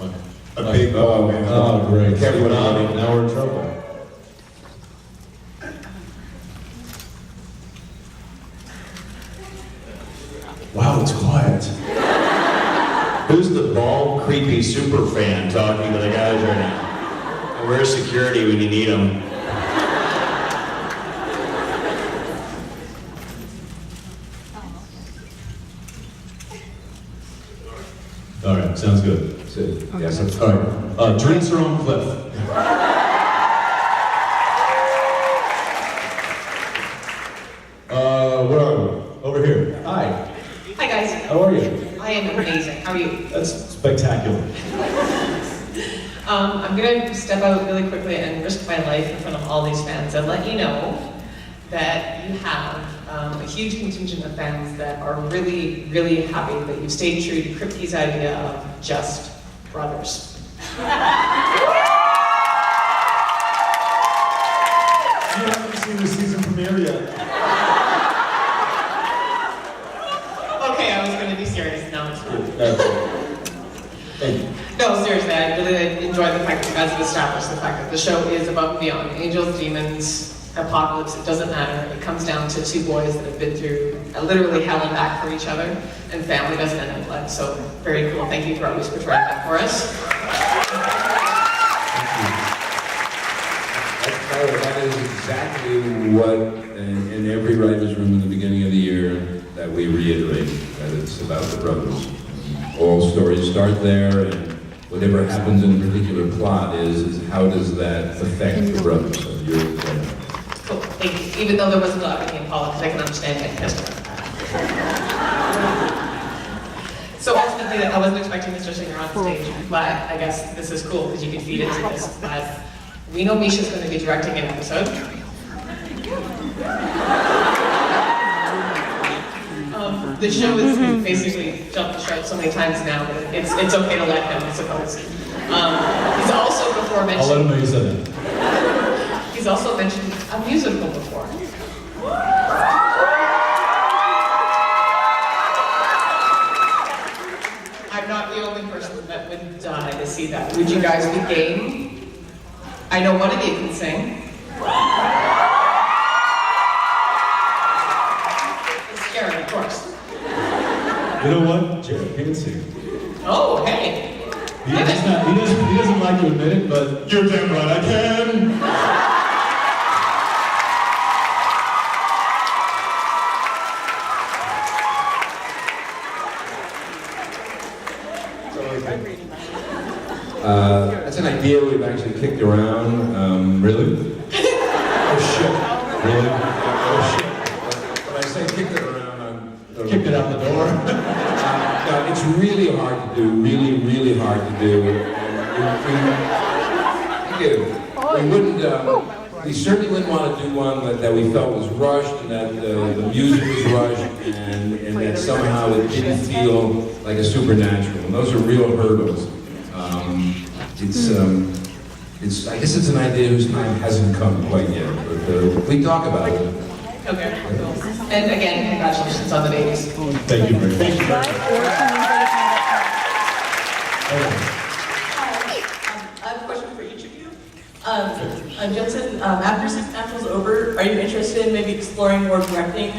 What? A big ball, man. Oh, great. Careful now. Now we're in trouble. Wow, it's quiet. Who's the bald, creepy super fan talking to the guys right now? And where's security when you need them? All right, sounds good. Yes, that's All right, drinks are on Cliff. Where are we? Over here. Hi. Hi guys, How are you? I am amazing. How are you? That's spectacular. I'm gonna step out really quickly and risk my life in front of all these fans and let you know that you have a huge contingent of fans that are really, really happy that you've stayed true to Kripke's idea of just brothers. You haven't seen the season premiere yet. Okay, I was gonna be serious, now it's not. Thank you. No, seriously, I really enjoyed the fact that you guys have established the fact that the show is above and beyond. Angels, demons, apocalypse, it doesn't matter. It comes down to two boys that have been through literally hell and back for each other, and family doesn't end in blood. So, very cool. Thank you for always portraying that for us. That is exactly what, in every writer's room in the beginning of the year, that we reiterate, that it's about the brothers. All stories start there, and whatever happens in a particular plot is how does that affect the brothers of your play. Cool, thank you. Even though there wasn't a lot of Paula, because I can understand that history. So ultimately, I wasn't expecting Mr. Singer on stage, but I guess this is cool because you can feed into this. But we know Misha's going to be directing an episode. The show is basically jumped the shark so many times now that it's okay to let him, I suppose. He's also before I'll let him mentioned. know you said that. He's also mentioned a musical before. I'm not the only person that would die to see that. Would you guys be game? I know one of you can sing. It's Jared, of course. You know what? Jared can sing. Oh, hey. He doesn't like to admit it, but you're damn right I can. That's an idea we've actually kicked around. Really? Oh shit. Really? Oh shit. When I say kicked it around, I'm Kicked it out the door. no, it's really hard to do. Really, really hard to do. We wouldn't. We certainly wouldn't want to do one that we felt was rushed, and that the music was rushed, and that somehow it didn't feel like a supernatural. And those are real hurdles. I guess it's an idea whose time hasn't come quite yet, but we talk about it. Okay. And again, congratulations on the babies. Thank you very much. Thank you very much. I have a question for each of you. Jensen, after Supernatural's over, are you interested in maybe exploring more directing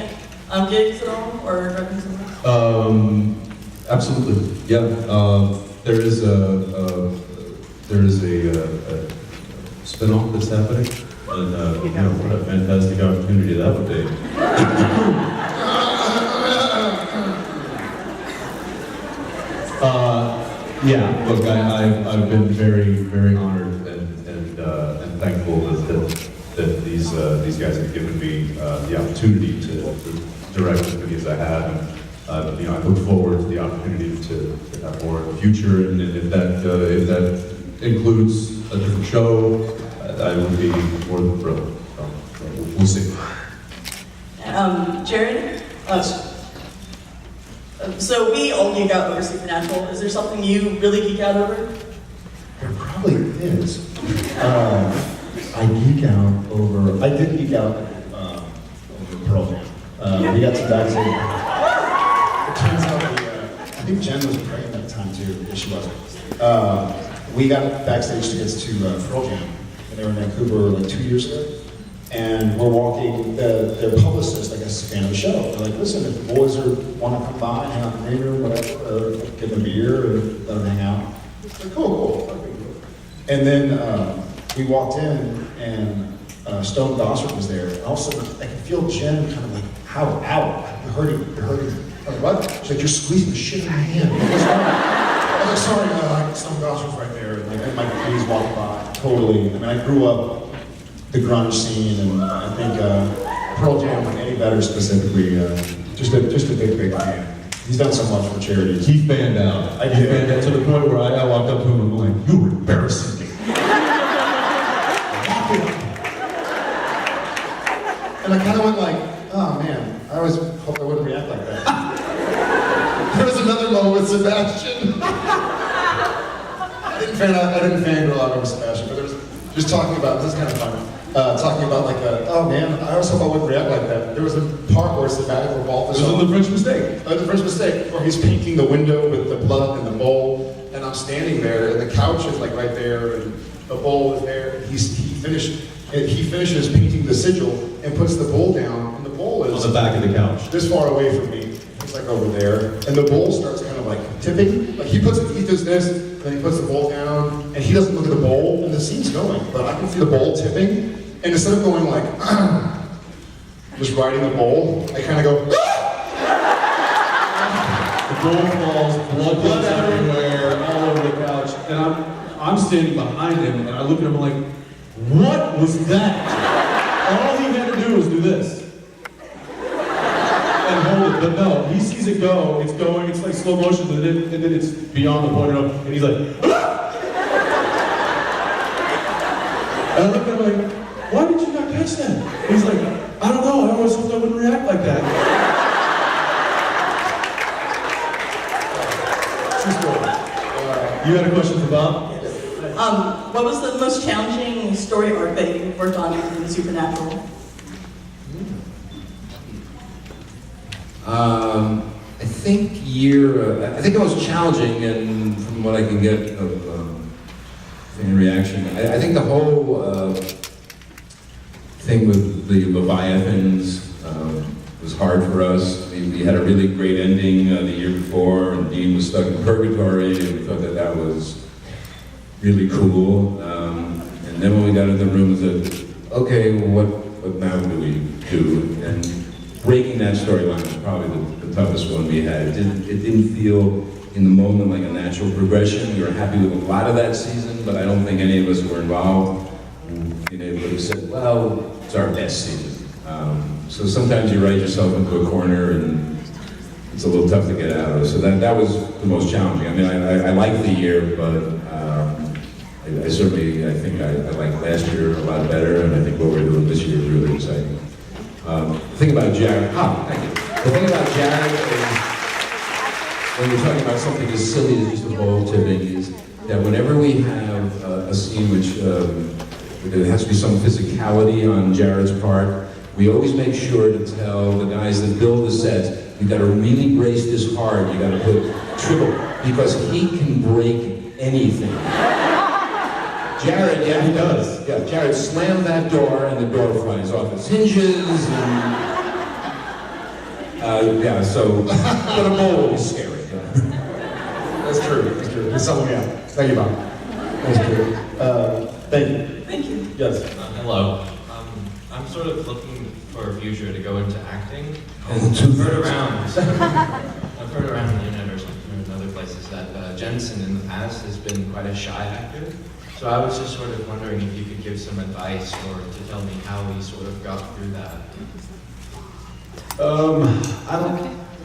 gigs at all, or directing something? Absolutely. Yeah. There is a spin-off that's happening, and what a fantastic opportunity that would be. Yeah. Look, I've been very, very honored and thankful that these guys have given me the opportunity to direct as many as I have. And, I look forward to the opportunity to have more in the future, and if that includes a different show, I would be more than thrilled. So we'll see. Jared? So we all geek out over Supernatural. Is there something you really geek out over? There probably is. I did geek out over Pearl Jam. We got some guys in. It turns out I think Jen was pregnant at the time too, and she wasn't. We got backstage tickets to Pearl Jam, and they were in Vancouver like 2 years ago. And we're walking, their publicist, I guess, is a fan of the show. They're like, listen, if the boys want to come by and hang out in the green room, whatever, or give them a beer and let them hang out. It's like, cool. And then we walked in, and Stone Gossard was there. And all of a sudden, I could feel Jen kind of like, ow, you're hurting. I'm like, what? She's like, you're squeezing the shit out of my hand. What's wrong? I was like, sorry, Stone Gossard's right there. And like, my buddies walked by, totally. I mean, I grew up the grunge scene, and I think Pearl Jam, like Eddie Vedder specifically, just a big fan. He's done so much for charity. He fanned out. I did. He fanned out to the point where I walked up to him and I'm like, "You're embarrassing me." And I kind of went like, oh man, I always hoped I wouldn't react like that. There was another moment with Sebastian. I didn't fangirl out over Sebastian, but there was just talking about, this is kind of fun. Talking about like, oh man, I always hope I wouldn't react like that. There was a part where Sebastian revolved This was the French mistake. The French mistake, where he's painting the window with the blood and the bowl, and I'm standing there, and the couch is like right there, and the bowl is there. He finishes painting the sigil and puts the bowl down, and the bowl is On the back of the couch. this far away from me. It's like over there, and the bowl starts kind of like tipping. Like he does this, and then he puts the bowl down, and he doesn't look at the bowl, and the scene's going, but I can see the bowl tipping, and instead of going like, just riding the bowl, I kind of go, The bowl falls, blood everywhere, all over the couch, and I'm standing behind him, and I look at him like, what was that? All he had to do was do this. And hold it, but no, he sees it go, it's going, it's like slow motion, and then it's beyond the point of, and he's like, ah! And I look at him like, why did you not catch that? And he's like, I don't know, I always hoped I wouldn't react like that. You had a question for Bob? What was the most challenging story arc that you worked on in Supernatural? I think the most challenging, and from what I can get of fan reaction, I think the whole thing with the Leviathans was hard for us. We had a really great ending the year before, and Dean was stuck in purgatory, and we thought that was really cool. And then when we got into the room, we said, okay, what now do we do? And breaking that storyline was probably the toughest one we had. It didn't feel in the moment like a natural progression. We were happy with a lot of that season, but I don't think any of us who were involved would have said, well, it's our best season. So sometimes you write yourself into a corner, and it's a little tough to get out of. So that was the most challenging. I mean, I liked the year, but I certainly think I liked last year a lot better, and I think what we're doing this year is really exciting. The thing about Jared, thank you. The thing about Jared is, when we're talking about something as silly as just a bowl tipping, is that whenever we have a scene which there has to be some physicality on Jared's part, we always make sure to tell the guys that build the sets, you got to really brace this hard, you got to put triple, because he can break anything. Jared, yeah, he does. Yeah, Jared slammed that door, and the door flies off its hinges, and so, but a bowl is scary. That's true. It's something, yeah. Thank you, Bob. That's true. Thank you. Thank you. Yes. Hello. I'm sort of looking for a future to go into acting. And I've heard around the internet or something or other places that Jensen in the past has been quite a shy actor. So I was just sort of wondering if you could give some advice or to tell me how he sort of got through that. I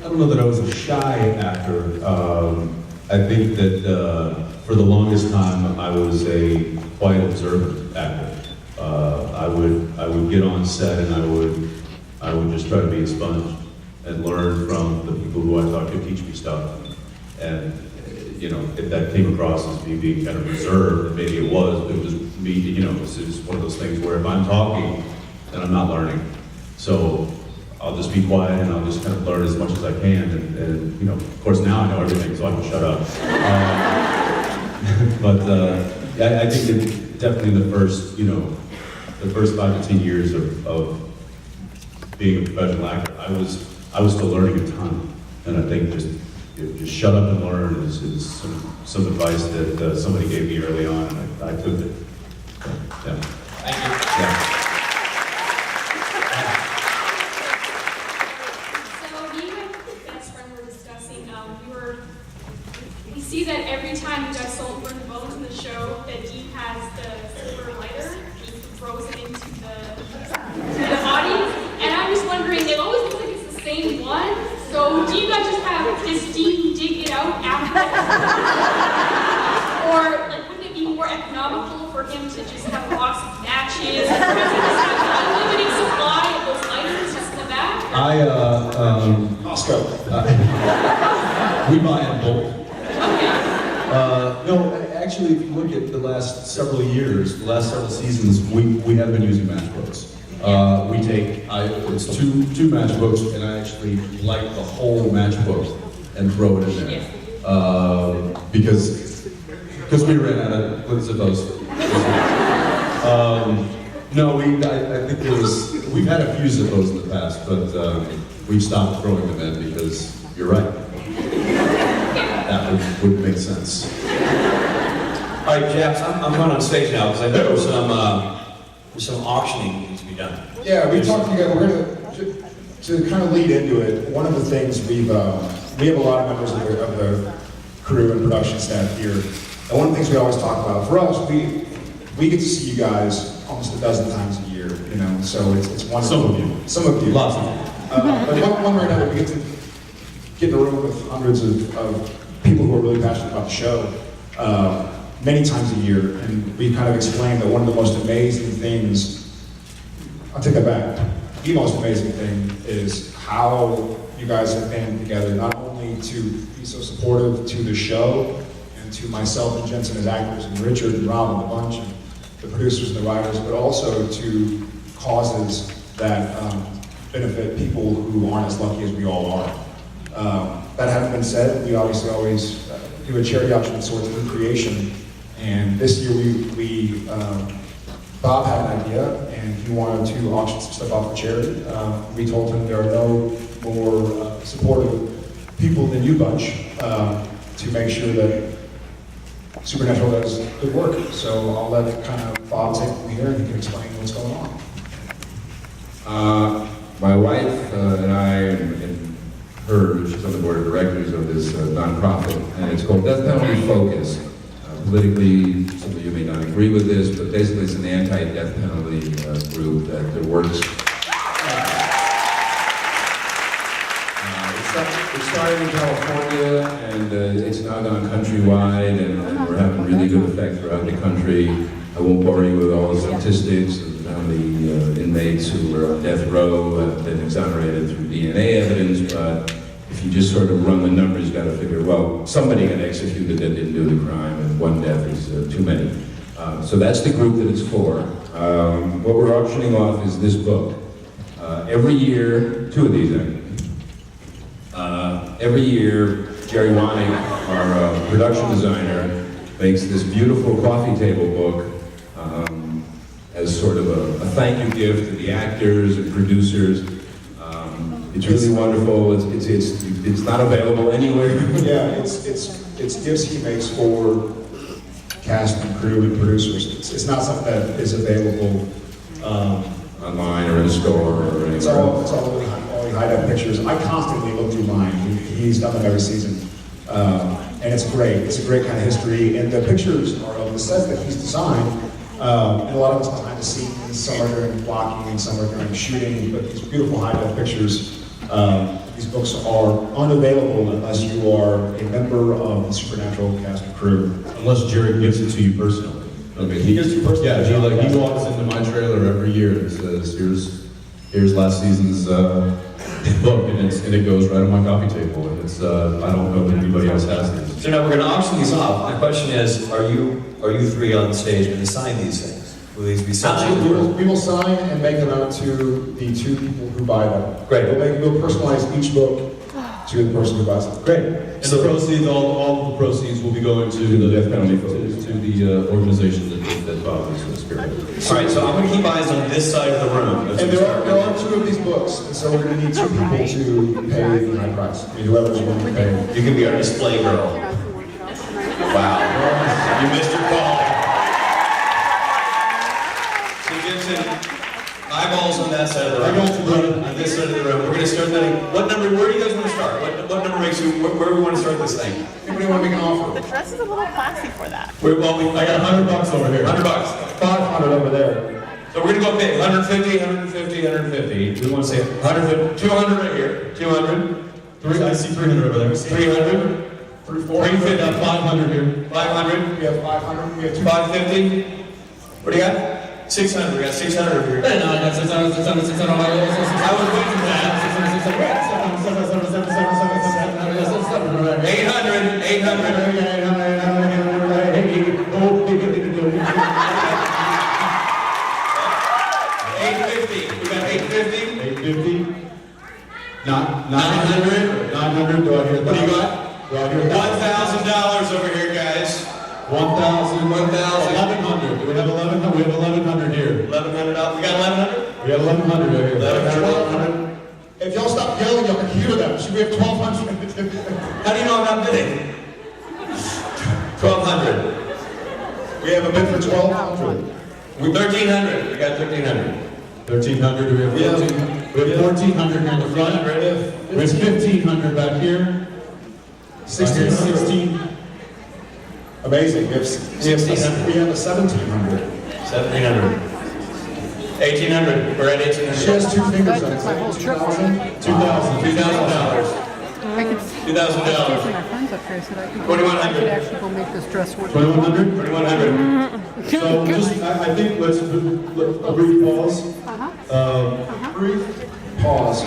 don't know that I was a shy actor. I think that for the longest time I was a quiet observant actor. I would get on set and I would just try to be a sponge and learn from the people who I thought could teach me stuff. And if that came across as me being kind of reserved, maybe it was me. This is one of those things where if I'm talking, then I'm not learning. So I'll just be quiet and I'll just kind of learn as much as I can. And you know, of course now I know everything, so I can shut up. But yeah, I think that definitely the first, you know, the first 5 to 10 years of being a professional actor, I was still learning a ton. And I think just shut up and learn is some advice that somebody gave me early on, and I took it. So, yeah. Thank you. Yeah. So me and my best friend were discussing, we see that every time you guys don't bring bones in the show, that Deep has the silver lighter, he throws it into the audience, and I'm just wondering, it always looks like it's the same one, so do you guys just have this Deep dig it out after or like, wouldn't it be more economical for him to just have lots of matches, and perhaps just have an unlimited supply of those lighters just in the back? Costco. We buy in bulk. Okay. No, actually, if you look at the last several years, the last several seasons, we have been using matchbooks. We take, it's two matchbooks, and I actually light the whole matchbook and throw it in there. Because we ran out of lids of those. No, I think we've had a few Zippos in the past, but we've stopped throwing them in because you're right. That would make sense. All right, Japs, I'm going on stage now because I know there's some auctioning that needs to be done. Yeah, we talked to you guys. We're gonna to kind of lead into it. One of the things we have a lot of members of the crew and production staff here, and one of the things we always talk about for us, we get to see you guys almost a dozen times a year, you know. So it's wonderful. Some of you, Lots of them. but one way or another, we get to get in a room with hundreds of people who are really passionate about the show. Many times a year, and we kind of explain that one of the most amazing things, I'll take that back, the most amazing thing is how you guys have been together, not only to be so supportive to the show, and to myself and Jensen as actors, and Richard and Rob and the bunch, and the producers and the writers, but also to causes that benefit people who aren't as lucky as we all are. That having been said, we obviously always do a charity auction of sorts through creation. And this year Bob had an idea and he wanted to auction some stuff off for charity. We told him there are no more supportive people than you bunch to make sure that Supernatural does good work. So I'll let kind of Bob take it from here and he can explain what's going on. My wife and I and her, she's on the board of directors of this nonprofit, and it's called Death Penalty Focus. Politically, some of you may not agree with this, but basically it's an anti-death penalty group that works. It started in California, and it's now gone countrywide, and we're having really good effect throughout the country. I won't bore you with all the statistics of how many inmates who were on death row have been exonerated through DNA evidence, but if you just sort of run the numbers, you got to figure, well, somebody got executed that didn't do the crime, and one death is too many. So that's the group that it's for. What we're auctioning off is this book. Every year, two of these, every year, Jerry Wanning, our production designer, makes this beautiful coffee table book as sort of a thank you gift to the actors and producers. It's really wonderful. It's not available anywhere. Yeah, it's gifts he makes for cast and crew and producers. It's not something that is available Online or in a store or anywhere. It's all really high-def pictures. I constantly look through mine. He's done them every season. And it's great. It's a great kind of history. And the pictures are of the sets that he's designed. And a lot of it's behind the scenes. Some are during blocking and some are during shooting. But these beautiful high-def pictures, these books are unavailable unless you are a member of the Supernatural cast and crew. Unless Jerry gives it to you personally. Okay, He gives it to you personally? Yeah, he walks into my trailer every year and says, here's last season's book, and it goes right on my coffee table, and it's I don't know that anybody else has these. So now we're going to auction these off. My question is, are you three on stage going to sign these things? Will these be Absolutely. We will sign and make them out to the 2 people who buy them. Great. We'll personalize each book to the person who buys it. Great. And the proceeds, all of the proceeds will be going to the death penalty to the organization that Bob is spearheading. All right, so I'm going to keep eyes on this side of the room. And there are 2 of these books, and so we're going to need 2 people to pay the high price. I mean, whoever's willing to pay. You can be our display girl. Wow. You missed your call. So Jensen, eyeballs on that side of the room. I got you, brother. On this side of the room. We're going to start that. What number, where do you guys want to start? What number makes you, where do we want to start this thing? Anybody want to make an offer? The dress is a little classy for that. I got $100 over here. $100. 500 over there. So we're going to go big. 150, 150, 150. We want to say 150, 200 right here. 200. I see 300 over there. 300. 350. 500 here. 500. We have 500. We have 550. What do you got? 600. We got 600 over here. Hey, no, I got 600, 600, 600. I was waiting for that. 800. 800. 850. We got 850. 850. Not 900. 900. Do I hear that? What do you got? Do I hear that? $1,000 over here, guys. 1,000. 1,100. Do we have 1,100? We have 1,100 here. $1,100. We got 1,100. We have 1,100 over here. 1,100. If y'all stop yelling, y'all can hear them. Should we have 1,200? How do you know I'm not bidding? 1,200. We have a bid for 1,200. 1,300. We got 1,300. 1,300. Do we have 14? We have 1,400 here in the front. We have 1,500 back here. 16. Amazing. We have 1,600. We have a 1,700. 1,700. 1,800. We're at 1,800. She has 2 fingers on That it. took my whole trip. $2,000. $2,000. I could $2,000. my friends up here said I could 2,100. actually go make this dress work. 2,100. 2,100. So just, I think let's a brief pause. Brief pause.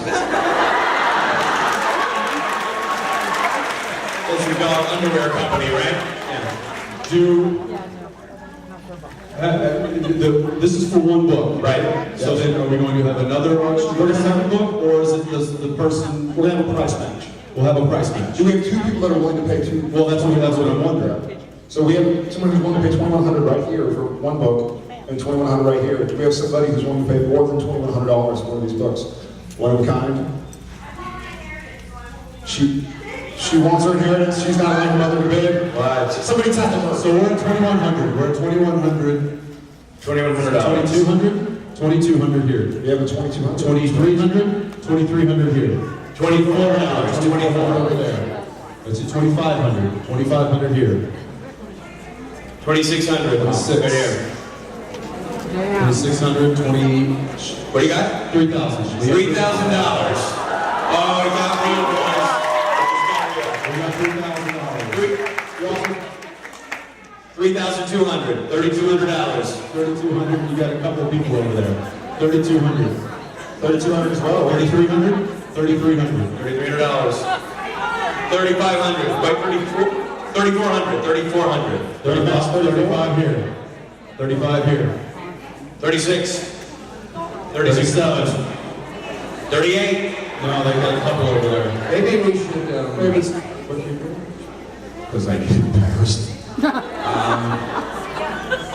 That's your dog underwear company, right? This is for one book, Right. So then, are we going to have another auction for the second book, or is it just the person? We're going to have a price match. We'll have a price match. Do we have 2 people that are willing to pay 2? Well, that's what I'm wondering. So we have someone who's willing to pay 2,100 right here for one book, and 2,100 right here. Do we have somebody who's willing to pay more than $2,100 for one of these books? One of a kind? She wants her inheritance. She's not letting her mother to bid. What? Somebody tackle her. So we're at 2,100. We're at 2,100. $2,100. 2,200. 2,200 here. We have a 2,200. 2,300. 2,300 here. $2,400. 2,400 over there. That's at 2,500. 2,500 here. 2,600. 26. Right here. 2,600. 20. What do you got? 3,000. $3,000. Oh, we got real boys. We got $3,000. 3,200. $3,200. 3,200. You got a couple of people over there. 3,200. 3,200 as well. 3,300. 3,300. $3,300. 3,500. Wait, 3,400. 3,400. 35 here. 35 here. 36. 37. 38. No, they got a couple over there. Maybe we should, because I get embarrassed.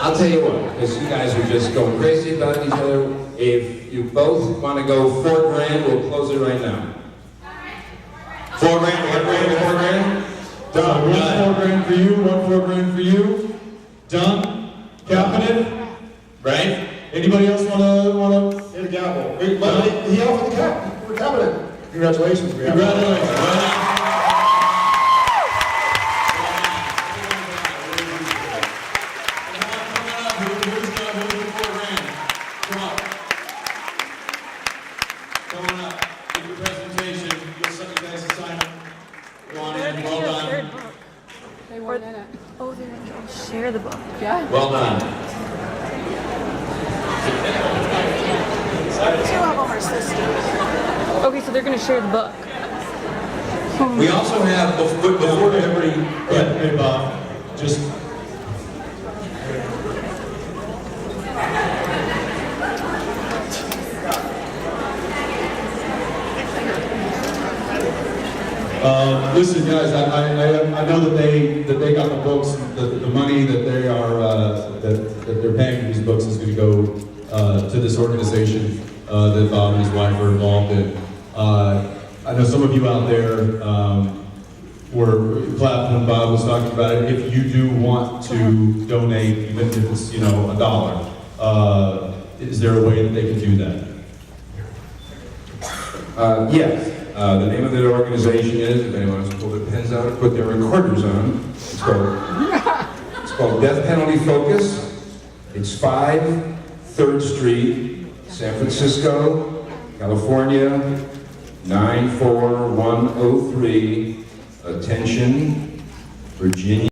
I'll tell you what, because you guys are just going crazy about each other. If you both want to go $4,000, we'll close it right now. $4,000. $4,000. Done. One $4,000 for you. One $4,000 for you. Done. Capping it. Right? Anybody else wanna? Hit the gavel. He offered the cap. We're capping it. Congratulations. We have Congratulations. Share the book. Yeah. Well done. Two of them are sisters. Okay, so they're gonna share the book. We also have, before everybody, Hey, Bob, just Listen, guys, I know that they got the books, the money that they are that they're paying for these books is going to go to this organization that Bob and his wife are involved in. I know some of you out there were clapping when Bob was talking about it. If you do want to donate, even if it's $1, is there a way that they can do that? Yes. The name of the organization is, if anyone wants to pull their pens out and put their recorders on, it's called Death Penalty Focus. It's 5 3rd Street, San Francisco, California, 94103. Attention, Virginia.